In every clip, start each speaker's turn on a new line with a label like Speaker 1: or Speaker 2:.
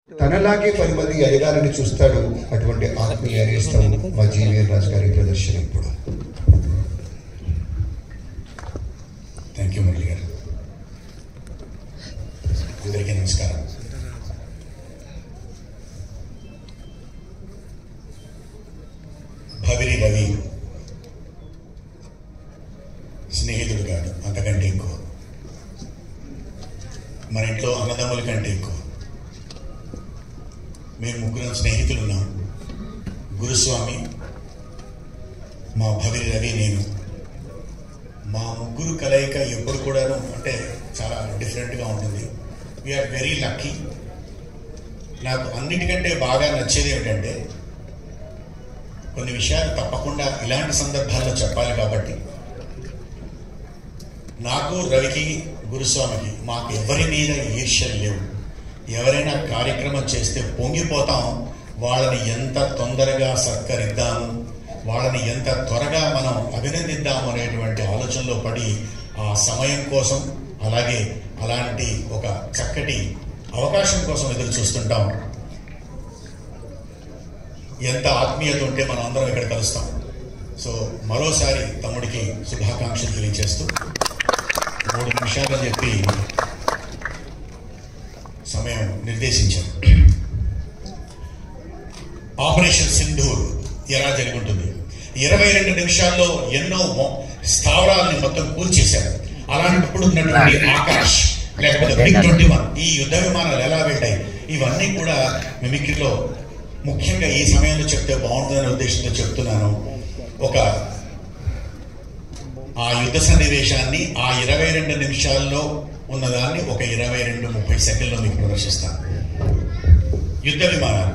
Speaker 1: తనలాగే 10 మంది ఎదగాలని చూస్తాడు. అటువంటి ఆత్మీయ నేస్తం మా జీవీఎన్ రాజు గారి ప్రదర్శన ఇప్పుడు.
Speaker 2: థ్యాంక్ యూ మురళి గారు. అందరికీ నమస్కారం. భవిరి రవి స్నేహితుడు కాదు, అంతకంటే ఎక్కువ. మన ఇంట్లో అన్నదమ్ముల కంటే ఎక్కువ. మేము ముగ్గురం స్నేహితులు ఉన్నాం. గురుస్వామి, మా భవిరి రవి, నేను. మా ముగ్గురు కలయిక ఎప్పుడు కూడాను అంటే చాలా డిఫరెంట్గా ఉంటుంది. We are very lucky. నాకు అన్నిటికంటే బాగా నచ్చేది ఏమిటంటే, కొన్ని విషయాలు తప్పకుండా ఇలాంటి సందర్భాల్లో చెప్పాలి కాబట్టి, నాకు రవికి గురుస్వామికి మాకు ఎవరి మీద ఈర్ష్యలు లేవు. ఎవరైనా కార్యక్రమం చేస్తే పొంగిపోతాం. వాళ్ళని ఎంత తొందరగా సత్కరిద్దాము, వాళ్ళని ఎంత త్వరగా మనం అభినందిద్దాము అనేటువంటి ఆలోచనలో పడి ఆ సమయం కోసం, అలాగే అలాంటి ఒక చక్కటి అవకాశం కోసం ఎదురు చూస్తుంటాం. ఎంత ఆత్మీయత ఉంటే మనం అందరం ఇక్కడ కలుస్తాం. సో మరోసారి తమ్ముడికి శుభాకాంక్షలు తెలియజేస్తూ 3 నిమిషాలు చెప్పి సమయం నిర్దేశించాం. ఆపరేషన్ సింధూర్ ఎలా జరుగుతుంది? 22 నిమిషాల్లో ఎన్నో స్థావరాలని మొత్తం కూల్చేశారు. అలాంటప్పుడు ఉన్నటువంటి ఆకాష్ లేకపోతే MiG-21 ఈ యుద్ధ విమానాలు ఎలా వెళ్ళాయి, ఇవన్నీ కూడా మిమిక్రీలో ముఖ్యంగా ఈ సమయంలో చెప్తే బాగుంటుందనే ఉద్దేశంతో చెప్తున్నాను. ఆ యుద్ధ సన్నివేశాన్ని ఆ 22 నిమిషాల్లో ఉన్నదాన్ని ఒక 22-30 సెకండ్లో మీకు ప్రదర్శిస్తాను. యుద్ధ విమానాలు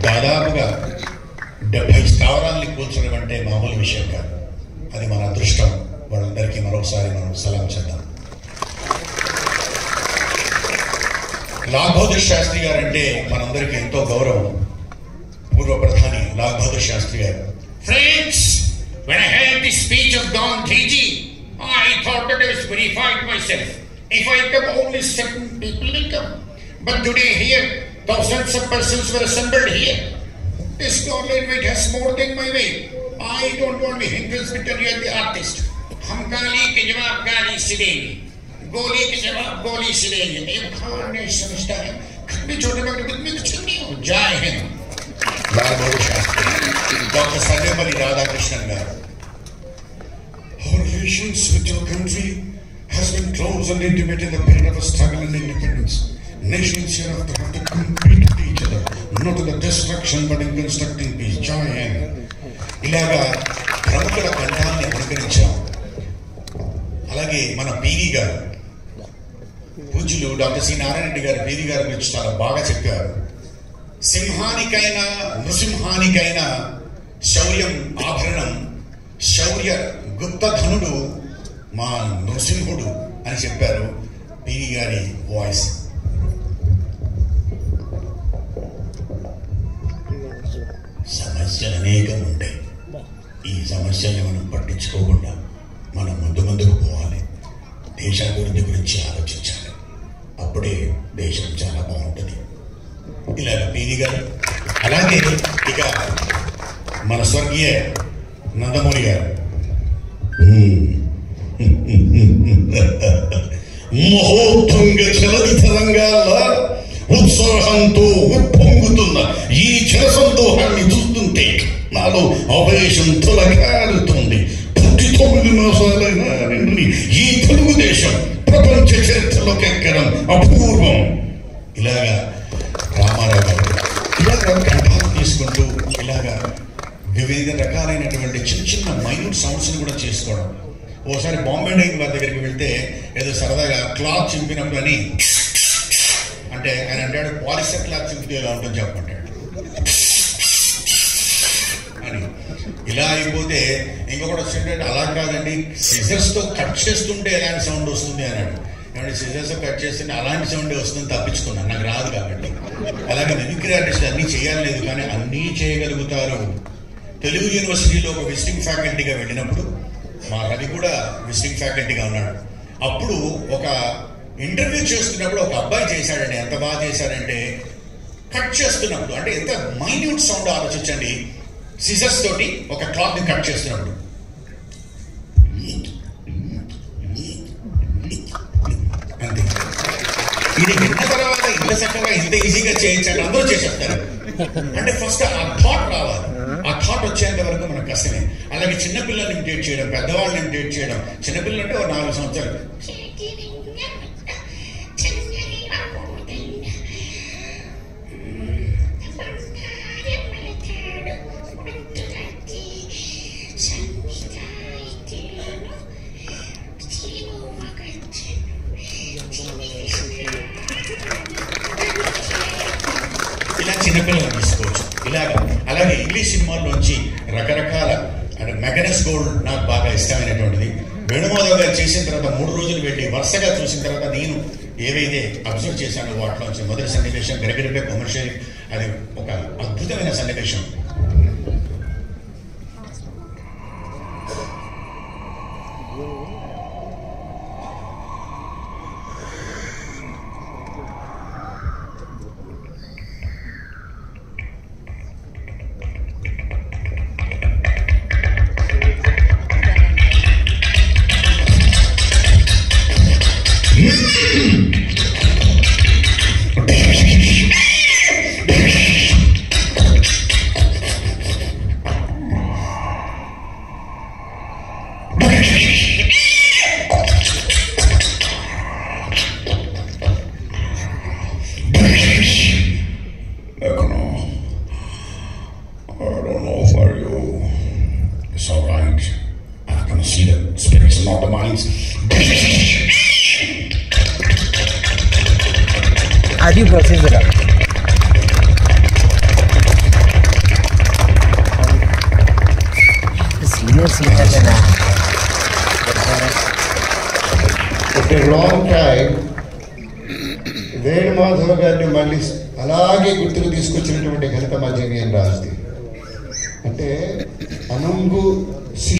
Speaker 2: దాదాపుగా 70 స్థావరాల్ని కూల్చడం అంటే మామూలు విషయం కాదు. అది మన అదృష్టం. వాళ్ళందరికీ మరోసారి మనం సలాం చేద్దాం. లాల్ బహదూర్ శాస్త్రి గారు అంటే మనందరికీ ఎంతో గౌరవం. పూర్వ ప్రధాని లాల్ బహదూర్ శాస్త్రి గారు.
Speaker 3: Friends, when I heard the speech of Gandhiji, I thought that I was verified myself. If I come, only certain people will come. But today here, thousands of persons were assembled here. This Godlike weight has more than my weight. I don't want to be hindrance because you are the artist. हम गाली के जवाब गाली से देंगे, गोली के जवाब गोली से देंगे. ये खान नहीं समझता है. कभी छोटे बड़े कुछ में कुछ नहीं हो जाए हैं.
Speaker 2: లాల్ బహదూర్ శాస్త్రి, డాక్టర్ సర్వేపల్లి రాధాకృష్ణన్ గారు.
Speaker 4: Our relations with your country has been close and intimate in the period of a struggle and independence. Nations hereafter have to compete with each other, not in the destruction but in constructing peace. Jai Hind.
Speaker 2: ఇలాగా ప్రముఖుల కంఠాన్ని అనుకరించాం. అలాగే మన PV గారు, పూజ్యులు doctor C Narayana Reddy గారు PV గారి గురించి చాలా బాగా చెప్పారు. సింహానికైనా నృసింహానికైనా శౌర్యం ఆభరణం, శౌర్య గుప్తధనుడు మా నృసింహుడు అని చెప్పారు పీవీ గారి వాయిస్. సమస్యలు అనేకం ఉంటాయి. ఈ సమస్యల్ని మనం పట్టించుకోకుండా మనం ముందుకు పోవాలి. దేశాభివృద్ధి గురించి ఆలోచించాలి. అప్పుడే దేశం చాలా బాగుంటుంది. ఇలాగ పీవీ గారు. అలాగే ఇక మన స్వర్గీయ నందమూరి గారు. మహోత్తుంగ చలది తరంగాల్లో ఉత్సాహంతో ఉప్పొంగుతున్న ఈ జనసందోహాన్ని చూస్తుంటే నాలో ఆవేశం తొలగారుతుంది. 9 మాసాలైన నిండుని ఈ తెలుగుదేశం ప్రపంచ చరిత్రలోకి ఎక్కడం అపూర్వం. ఇలాగా రామారావు గారు ఇలాగా కంఠాలు తీసుకుంటూ ఇలాగా వివిధ రకాలైనటువంటి చిన్న చిన్న మైన్యూట్ సౌండ్స్ని కూడా చేసుకోవడం. ఓసారి బాంబే డైయింగ్ వారి దగ్గరికి వెళ్తే ఏదో సరదాగా క్లాత్ చింపినప్పుడు అని అంటే ఆయన అంటాడు, పాలిస్టర్ క్లాత్ చింపితే ఎలా ఉంటుంది చెప్పంటాడు అని. ఇలా అయిపోతే ఇంకొకటి వచ్చింటే అలా కాదండి, సిజర్స్తో కట్ చేస్తుంటే ఎలాంటి సౌండ్ వస్తుంది అన్నాడు. ఏమంటే సిజర్స్తో కట్ చేస్తుంటే అలాంటి సౌండే వస్తుంది, తప్పించుకున్నాను, నాకు రాదు కాబట్టి. అలాగే మిమిక్రీ ఆర్టిస్ట్ అన్నీ చేయాలలేదు, కానీ అన్నీ చేయగలుగుతారు. తెలుగు యూనివర్సిటీలో ఒక విజిటింగ్ ఫ్యాకల్టీగా వెళ్ళినప్పుడు మా రవి కూడా విజిటింగ్ ఫ్యాకల్టీగా ఉన్నాడు. అప్పుడు ఒక ఇంటర్వ్యూ చేస్తున్నప్పుడు ఒక అబ్బాయి చేశాడండి. ఎంత బాగా చేశాడంటే కట్ చేస్తున్నప్పుడు, అంటే ఎంత మైన్యూట్ సౌండ్ ఆలోచించండి, సిజర్స్ తోటి ఒక క్లాత్ని కట్ చేస్తున్నప్పుడు అంతే. ఇది విన్న తర్వాత ఇంత చక్కగా ఇంత ఈజీగా చేయొచ్చండి, అందరూ చేసేస్తారు. అంటే ఫస్ట్ ఆ థాట్ రావాలి, ఆ థాట్ వచ్చేంత వరకు మనకు కష్టమే. అలాగే చిన్నపిల్లల్ని ఇమిటేట్ చేయడం, పెద్దవాళ్ళని ఇమిటేట్ చేయడం. చిన్నపిల్లలు అంటే 4 సంవత్సరాలు ఇలా చిన్నపిల్లలు తీసుకోవచ్చు. అలాగే ఇంగ్లీష్ సినిమాల్లోంచి రకరకాల అంటే మెగనస్ గోల్డ్ నాకు బాగా ఇష్టమైనటువంటిది. వేణుమాధవ్ గారు చేసిన తర్వాత 3 రోజులు వెళ్ళి వరుసగా చూసిన తర్వాత నేను ఏవైతే అబ్జర్వ్ చేశానో వాటిలోంచి మొదటి సన్నివేశం గ్రెగరీ కమర్షియల్, అది ఒక అద్భుతమైన సన్నివేశం.
Speaker 5: How do you process it up?
Speaker 1: After a long time, Venumadhav గారిని మళ్ళీ అలాగే గుర్తుకు తీసుకొచ్చినటువంటి ఘనత మా జీవీఎన్ రాజుది. అంటే అనుంగు